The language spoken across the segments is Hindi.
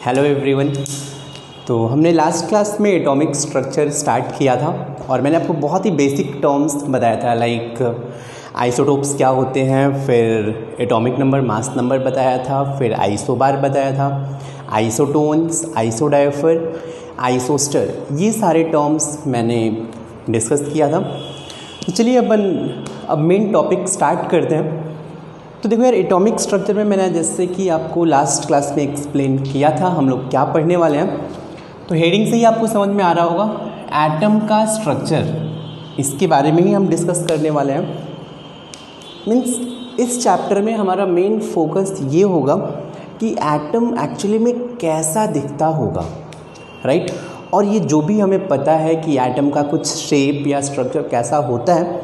Hello everyone. तो हमने लास्ट क्लास में एटॉमिक स्ट्रक्चर स्टार्ट किया था और मैंने आपको बहुत ही बेसिक टर्म्स बताया था, लाइक आइसोटोप्स क्या होते हैं, फिर एटॉमिक नंबर मास नंबर बताया था, फिर आइसोबार बताया था, आइसोटोन्स, आइसोडाइफर, आइसोस्टर, ये सारे टर्म्स मैंने डिस्कस किया था। तो चलिए अब मेन टॉपिक स्टार्ट करते हैं। तो देखो यार, एटॉमिक स्ट्रक्चर में मैंने जैसे कि आपको लास्ट क्लास में एक्सप्लेन किया था हम लोग क्या पढ़ने वाले हैं। तो हेडिंग से ही आपको समझ में आ रहा होगा, एटम का स्ट्रक्चर, इसके बारे में ही हम डिस्कस करने वाले हैं। मीन्स इस चैप्टर में हमारा मेन फोकस ये होगा कि एटम एक्चुअली में कैसा दिखता होगा, राइट। और ये जो भी हमें पता है कि एटम का कुछ शेप या स्ट्रक्चर कैसा होता है,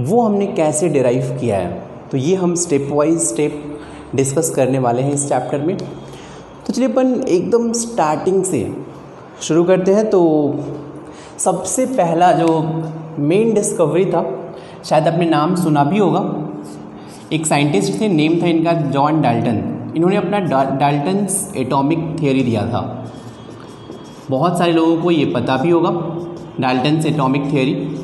वो हमने कैसे डिराइव किया है, तो ये हम स्टेप वाइज स्टेप डिस्कस करने वाले हैं इस चैप्टर में। तो चलिए अपन एकदम स्टार्टिंग से शुरू करते हैं। तो सबसे पहला जो मेन डिस्कवरी था, शायद आपने नाम सुना भी होगा, एक साइंटिस्ट थे, नेम था इनका जॉन डाल्टन। इन्होंने अपना डाल्टन्स एटॉमिक थियोरी दिया था। बहुत सारे लोगों को ये पता भी होगा, डाल्टन्स एटॉमिक थियोरी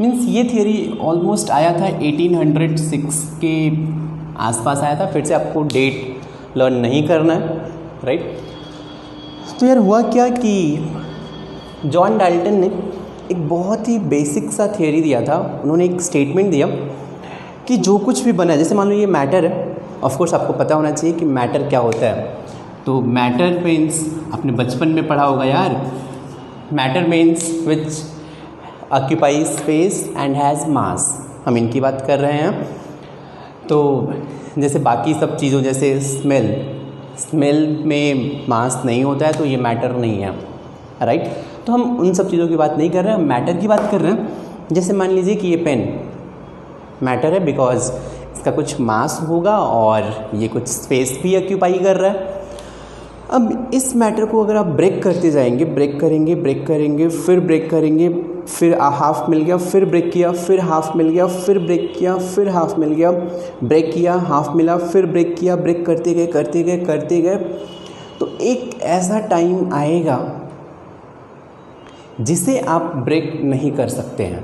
मीन्स ये थियोरी ऑलमोस्ट आया था 1806 के आसपास आया था। फिर से आपको डेट लर्न नहीं करना है, राइट। तो यार हुआ क्या कि जॉन डाल्टन ने एक बहुत ही बेसिक सा थियोरी दिया था। उन्होंने एक स्टेटमेंट दिया कि जो कुछ भी बना है, जैसे मान लो ये मैटर है, ऑफकोर्स आपको पता होना चाहिए कि मैटर क्या होता है। तो मैटर मीन्स आपने बचपन में पढ़ा होगा यार, matter means which occupy space and has मास, हम इनकी बात कर रहे हैं। तो जैसे बाकी सब चीज़ों जैसे स्मेल में मास नहीं होता है, तो ये मैटर नहीं है, राइट। तो हम उन सब चीज़ों की बात नहीं कर रहे हैं, हम मैटर की बात कर रहे हैं। जैसे मान लीजिए कि ये पेन मैटर है बिकॉज इसका कुछ मास होगा और ये कुछ स्पेस भी ऑक्यूपाई कर रहा है। अब इस मैटर को अगर आप ब्रेक करते जाएंगे, ब्रेक करेंगे, फिर ब्रेक करेंगे, फिर हाफ मिल गया, फिर ब्रेक किया, फिर हाफ मिल गया, फिर ब्रेक किया, फिर हाफ मिल गया, ब्रेक किया, हाफ मिला, फिर ब्रेक किया, ब्रेक करते गए, तो एक ऐसा टाइम आएगा जिसे आप ब्रेक नहीं कर सकते हैं,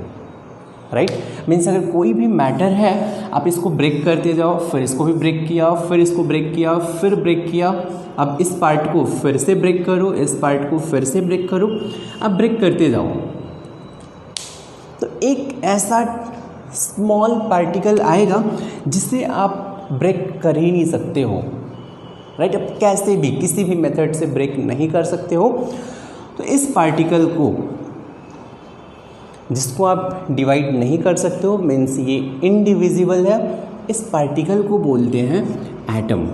राइट। मीन्स अगर कोई भी मैटर है, आप इसको ब्रेक करते जाओ, फिर इसको भी ब्रेक किया, फिर इसको ब्रेक किया, फिर ब्रेक किया, अब इस पार्ट को फिर से ब्रेक करो, इस पार्ट को फिर से ब्रेक करो, अब ब्रेक करते जाओ, तो एक ऐसा स्मॉल पार्टिकल आएगा जिसे आप ब्रेक कर ही नहीं सकते हो, राइट। अब कैसे भी किसी भी मेथड से ब्रेक नहीं कर सकते हो। तो इस पार्टिकल को, जिसको आप डिवाइड नहीं कर सकते हो, मीन्स ये इनडिविजिबल है, इस पार्टिकल को बोलते हैं एटम,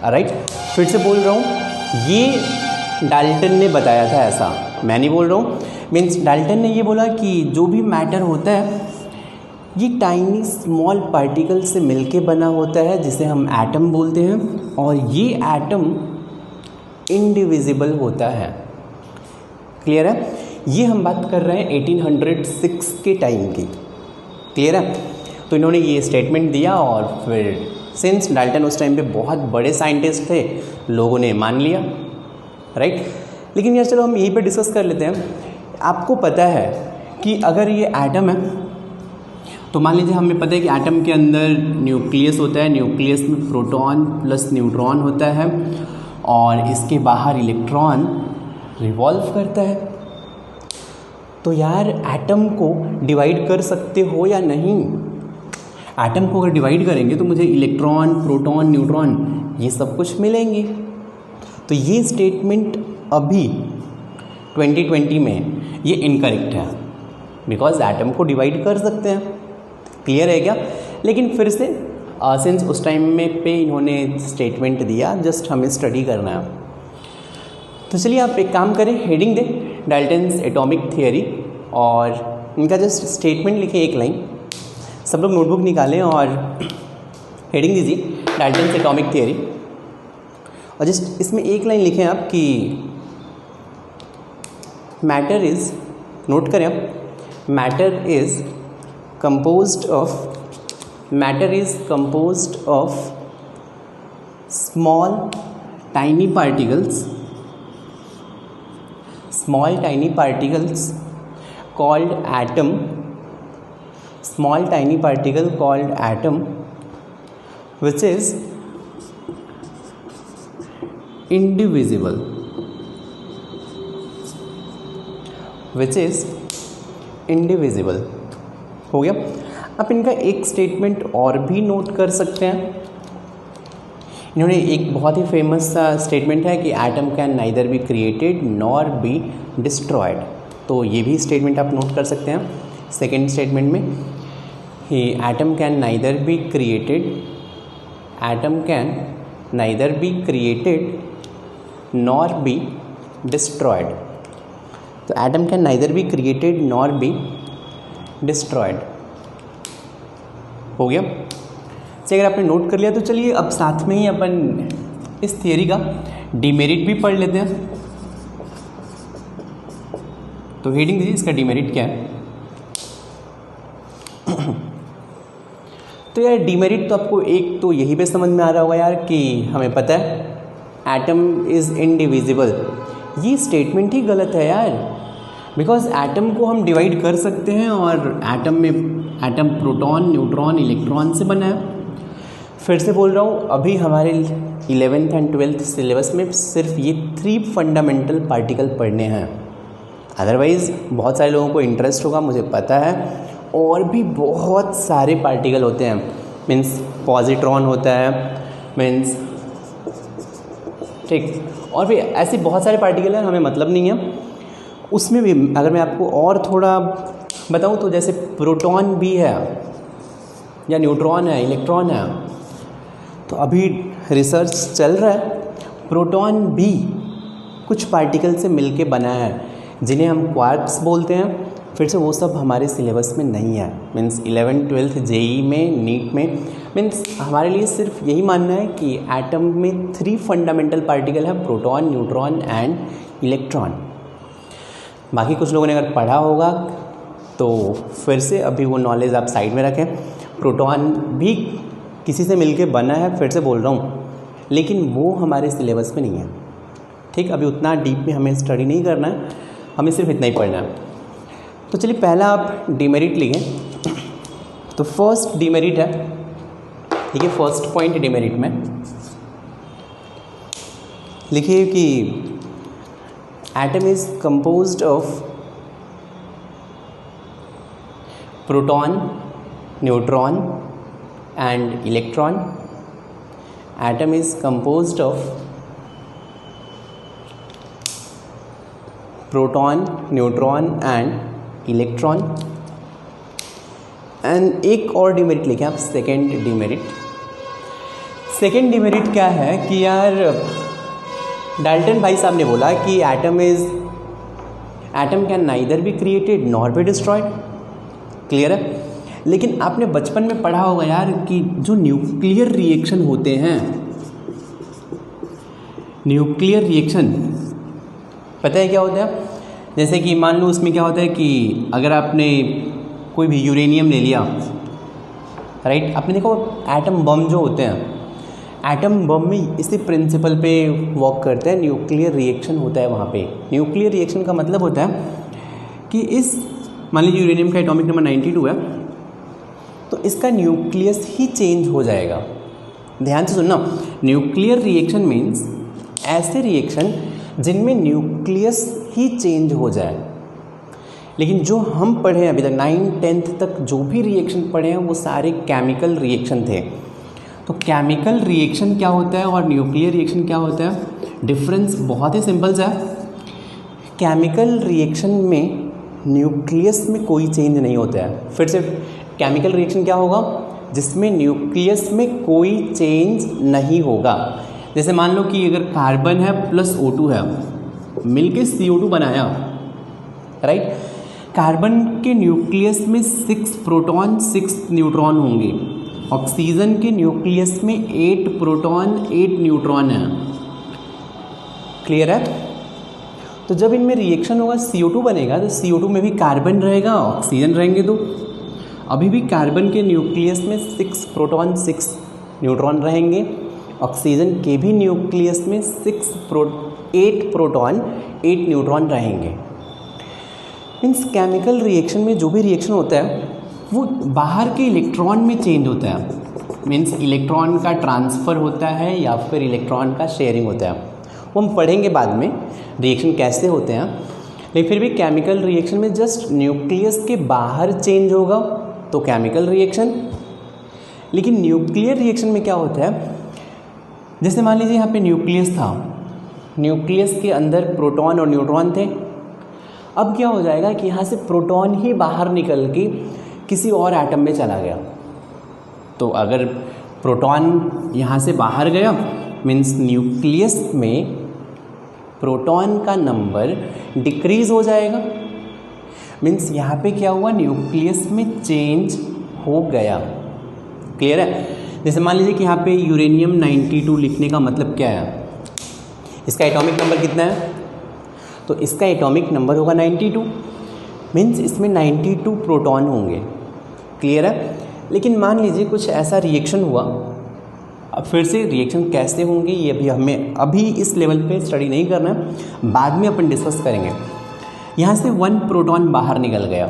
राइट। फिर से बोल रहा हूँ, ये डाल्टन ने बताया था, ऐसा मैं नहीं बोल रहा हूँ। मीन्स डाल्टन ने ये बोला कि जो भी मैटर होता है ये टाइनी स्मॉल पार्टिकल से मिलके बना होता है, जिसे हम एटम बोलते हैं, और ये एटम इनडिविजिबल होता है। क्लियर है? ये हम बात कर रहे हैं 1806 के टाइम की। क्लियर है? तो इन्होंने ये स्टेटमेंट दिया और फिर सिंस डाल्टन उस टाइम पे बहुत बड़े साइंटिस्ट थे, लोगों ने मान लिया, राइट। लेकिन यार चलो हम यहीं पे डिस्कस कर लेते हैं। आपको पता है कि अगर ये एटम है, तो मान लीजिए हमें पता है कि एटम के अंदर न्यूक्लियस होता है, न्यूक्लियस में प्रोटॉन प्लस न्यूट्रॉन होता है और इसके बाहर इलेक्ट्रॉन रिवॉल्व करता है। तो यार एटम को डिवाइड कर सकते हो या नहीं? एटम को अगर डिवाइड करेंगे तो मुझे इलेक्ट्रॉन, प्रोटॉन, न्यूट्रॉन ये सब कुछ मिलेंगे। तो ये स्टेटमेंट अभी 2020 में ये इनकरेक्ट है, बिकॉज एटम को डिवाइड कर सकते हैं। क्लियर है क्या? लेकिन फिर से सिंस उस टाइम में पे इन्होंने स्टेटमेंट दिया, जस्ट हमें स्टडी करना है। तो चलिए आप एक काम करें, हेडिंग दें डाल्टन्स एटॉमिक थियोरी और इनका जस्ट स्टेटमेंट लिखें, एक लाइन। सब लोग नोटबुक निकालें और हेडिंग दीजिए डाल्टन्स एटॉमिक थियोरी, और जस्ट इसमें एक लाइन लिखें आप कि मैटर इज़, नोट करें आप, matter is composed of small tiny particles called atom, small tiny particle called atom, which is indivisible, हो गया। अब इनका एक स्टेटमेंट और भी नोट कर सकते हैं। इन्होंने एक बहुत ही फेमस स्टेटमेंट है कि atom can neither be created nor be destroyed, तो ये भी स्टेटमेंट आप नोट कर सकते हैं। सेकेंड स्टेटमेंट में ही atom can neither be created nor be destroyed, तो atom can neither be created nor be destroyed, हो गया। चलिए अगर आपने नोट कर लिया तो चलिए अब साथ में ही अपन इस थियरी का डिमेरिट भी पढ़ लेते हैं। तो हेडिंग दीजिए, इसका डिमेरिट क्या है। तो यार डिमेरिट तो आपको एक तो यही पे समझ में आ रहा होगा यार कि हमें पता है एटम इज़ इनडिविजिबल। ये स्टेटमेंट ही गलत है यार, बिकॉज एटम को हम डिवाइड कर सकते हैं और एटम प्रोटॉन, न्यूट्रॉन, इलेक्ट्रॉन से बना है। फिर से बोल रहा हूँ, अभी हमारे 11th एंड 12th सिलेबस में सिर्फ ये 3 फंडामेंटल पार्टिकल पढ़ने हैं। अदरवाइज़ बहुत सारे लोगों को इंटरेस्ट होगा, मुझे पता है, और भी बहुत सारे पार्टिकल होते हैं। मीन्स पॉजिट्रॉन होता है, मीन्स ठीक, और भी ऐसे बहुत सारे पार्टिकल हैं, हमें मतलब नहीं है। उसमें भी अगर मैं आपको और थोड़ा बताऊं तो जैसे प्रोटॉन भी है या न्यूट्रॉन है, इलेक्ट्रॉन है, तो अभी रिसर्च चल रहा है। प्रोटॉन भी कुछ पार्टिकल से मिलके बना है जिन्हें हम क्वार्क्स बोलते हैं। फिर से वो सब हमारे सिलेबस में नहीं है। मीन्स 11th 12th जेई में, नीट में, मीन्स हमारे लिए सिर्फ यही मानना है कि एटम में 3 फंडामेंटल पार्टिकल है, प्रोटॉन, न्यूट्रॉन एंड इलेक्ट्रॉन। बाकी कुछ लोगों ने अगर पढ़ा होगा तो फिर से अभी वो नॉलेज आप साइड में रखें। प्रोटॉन भी किसी से मिलके बना है, फिर से बोल रहा हूँ, लेकिन वो हमारे सिलेबस में नहीं है। ठीक, अभी उतना डीप में हमें स्टडी नहीं करना है, हमें सिर्फ इतना ही पढ़ना है। तो चलिए पहला आप डिमेरिट लिखें। तो फर्स्ट डिमेरिट है, ठीक है, फर्स्ट पॉइंट डिमेरिट में लिखिए कि atom is composed of proton, neutron and electron. Atom is composed of proton, neutron and electron. and एक और डिमेरिट लिखें आप, सेकेंड डिमेरिट। सेकेंड डिमेरिट क्या है कि यार डाल्टन भाई साहब ने बोला कि atom can neither be created nor be destroyed. Clear है, लेकिन आपने बचपन में पढ़ा होगा यार कि जो न्यूक्लियर रिएक्शन होते हैं, न्यूक्लियर रिएक्शन पता है क्या होता है? जैसे कि मान लो उसमें क्या होता है कि अगर आपने कोई भी यूरेनियम ले लिया, राइट, आपने देखो एटम बम जो होते हैं, एटम बम में इसी प्रिंसिपल पे वर्क करते हैं, न्यूक्लियर रिएक्शन होता है वहाँ पे। न्यूक्लियर रिएक्शन का मतलब होता है कि इस, मान लीजिए यूरेनियम का एटॉमिक नंबर 92 है, तो इसका न्यूक्लियस ही चेंज हो जाएगा। ध्यान से सुनना, न्यूक्लियर रिएक्शन मीन्स ऐसे रिएक्शन जिनमें न्यूक्लियस ही चेंज हो जाए। लेकिन जो हम पढ़े हैं अभी तक 9th 10th तक जो भी रिएक्शन पढ़े हैं वो सारे केमिकल रिएक्शन थे। तो केमिकल रिएक्शन क्या होता है और न्यूक्लियर रिएक्शन क्या होता है, डिफरेंस बहुत ही सिंपल सा है। केमिकल रिएक्शन में न्यूक्लियस में कोई चेंज नहीं होता है। फिर से, केमिकल रिएक्शन क्या होगा, जिसमें न्यूक्लियस में कोई चेंज नहीं होगा। जैसे मान लो कि अगर कार्बन है प्लस O2 है, मिलके CO2 बनाया, राइट, कार्बन के न्यूक्लियस में 6 प्रोटॉन 6 न्यूट्रॉन होंगे, ऑक्सीजन के न्यूक्लियस में 8 प्रोटॉन 8 न्यूट्रॉन है। क्लियर है? तो जब इनमें रिएक्शन होगा CO2 बनेगा, तो CO2 में भी कार्बन रहेगा, ऑक्सीजन रहेंगे। तो अभी भी कार्बन के न्यूक्लियस में 6 प्रोटॉन 6 न्यूट्रॉन रहेंगे, ऑक्सीजन के भी न्यूक्लियस में 8 प्रोटॉन 8 न्यूट्रॉन रहेंगे। मीन्स केमिकल रिएक्शन में जो भी रिएक्शन होता है वो बाहर के इलेक्ट्रॉन में चेंज होता है। मीन्स इलेक्ट्रॉन का ट्रांसफ़र होता है या फिर इलेक्ट्रॉन का शेयरिंग होता है, वो हम पढ़ेंगे बाद में रिएक्शन कैसे होते हैं। लेकिन फिर भी केमिकल रिएक्शन में जस्ट न्यूक्लियस के बाहर चेंज होगा तो केमिकल रिएक्शन। लेकिन न्यूक्लियर रिएक्शन में क्या होता है, जैसे मान लीजिए यहाँ पे न्यूक्लियस था, न्यूक्लियस के अंदर प्रोटॉन और न्यूट्रॉन थे। अब क्या हो जाएगा कि यहाँ से प्रोटॉन ही बाहर निकल के किसी और एटम में चला गया। तो अगर प्रोटॉन यहाँ से बाहर गया मीन्स न्यूक्लियस में प्रोटॉन का नंबर डिक्रीज़ हो जाएगा। मीन्स यहाँ पे क्या हुआ, न्यूक्लियस में चेंज हो गया। क्लियर है? जैसे मान लीजिए कि यहाँ पे यूरेनियम 92 लिखने का मतलब क्या है, इसका एटॉमिक नंबर कितना है, तो इसका एटॉमिक नंबर होगा 92। मीन्स इसमें 92 प्रोटॉन होंगे। क्लियर है? लेकिन मान लीजिए कुछ ऐसा रिएक्शन हुआ, अब फिर से रिएक्शन कैसे होंगे ये भी हमें अभी इस लेवल पे स्टडी नहीं करना है, बाद में अपन डिस्कस करेंगे। यहाँ से 1 प्रोटॉन बाहर निकल गया,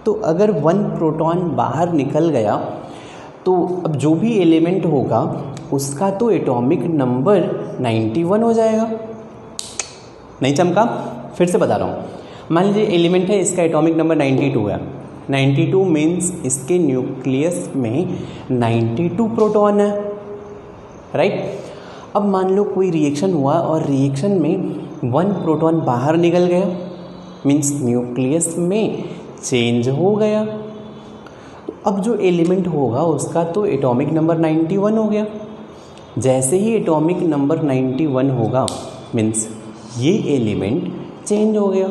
तो अगर 1 प्रोटॉन बाहर निकल गया तो अब जो भी एलिमेंट होगा उसका तो एटॉमिक नंबर 91 हो जाएगा। नहीं चमका? फिर से बता रहा हूँ, मान लीजिए एलिमेंट है, इसका एटॉमिक नंबर 92 है। 92 मीन्स इसके न्यूक्लियस में 92 प्रोटॉन है, राइट। अब मान लो कोई रिएक्शन हुआ और रिएक्शन में 1 प्रोटॉन बाहर निकल गया, मीन्स न्यूक्लियस में चेंज हो गया। तो अब जो एलिमेंट होगा उसका तो एटॉमिक नंबर 91 हो गया। जैसे ही एटॉमिक नंबर 91 होगा मीन्स ये एलिमेंट चेंज हो गया।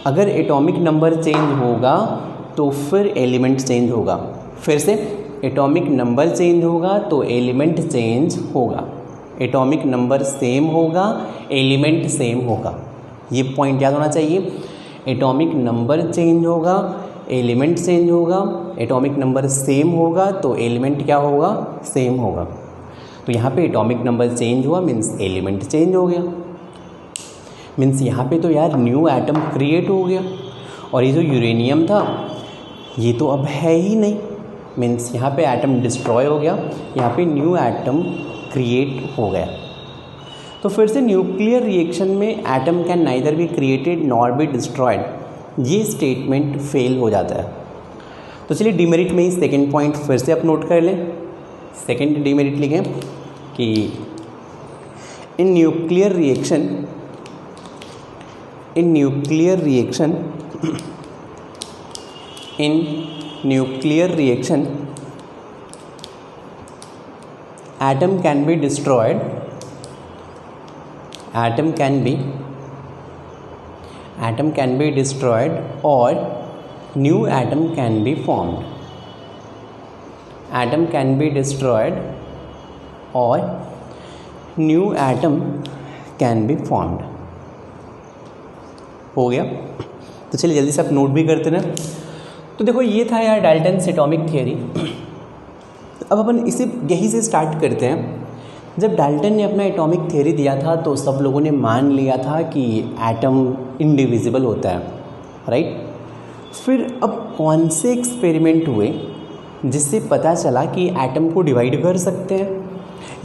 अगर एटॉमिक नंबर चेंज होगा तो फिर एलिमेंट चेंज होगा। फिर से एटॉमिक नंबर चेंज होगा तो एलिमेंट चेंज होगा। एटॉमिक नंबर सेम होगा, एलिमेंट सेम होगा। ये पॉइंट याद होना चाहिए। एटॉमिक नंबर चेंज होगा, एलिमेंट चेंज होगा। एटॉमिक नंबर सेम होगा तो एलिमेंट क्या होगा, सेम होगा। तो यहाँ पे एटॉमिक नंबर चेंज हुआ मीन्स एलिमेंट चेंज हो गया। मीन्स यहाँ पे तो यार न्यू एटम क्रिएट हो गया। और ये जो यूरेनियम था ये तो अब है ही नहीं, मीन्स यहाँ पे एटम डिस्ट्रॉय हो गया, यहाँ पे न्यू एटम क्रिएट हो गया। तो फिर से न्यूक्लियर रिएक्शन में atom can neither be created nor be destroyed, ये स्टेटमेंट फेल हो जाता है। तो चलिए डिमेरिट में ही सेकेंड पॉइंट फिर से आप नोट कर लें। सेकेंड डिमेरिट लिखें कि in nuclear reaction atom can be destroyed, atom can be destroyed or new atom can be formed. Atom can be destroyed or new atom can be formed. हो गया। तो चलिए जल्दी से आप नोट भी करते ना। तो देखो ये था यार डाल्टन्स एटॉमिक थियरी। अब अपन इसे यहीं से स्टार्ट करते हैं। जब डाल्टन ने अपना एटॉमिक थियरी दिया था तो सब लोगों ने मान लिया था कि एटम इंडिविजिबल होता है, राइट। फिर अब कौन से एक्सपेरिमेंट हुए जिससे पता चला कि एटम को डिवाइड कर सकते हैं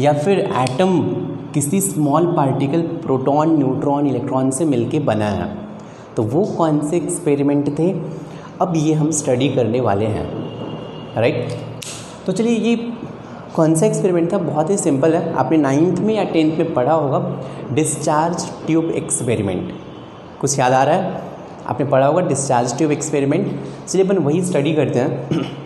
या फिर एटम किसी small particle proton, neutron, electron से मिलके बना है। तो वो कौन से एक्सपेरिमेंट थे, अब ये हम स्टडी करने वाले हैं, राइट। तो चलिए ये कौन सा एक्सपेरिमेंट था, बहुत ही सिंपल है। आपने 9th में या 10th में पढ़ा होगा, डिस्चार्ज ट्यूब एक्सपेरिमेंट। कुछ याद आ रहा है? आपने पढ़ा होगा डिस्चार्ज ट्यूब एक्सपेरिमेंट। चलिए अपन वही स्टडी करते हैं।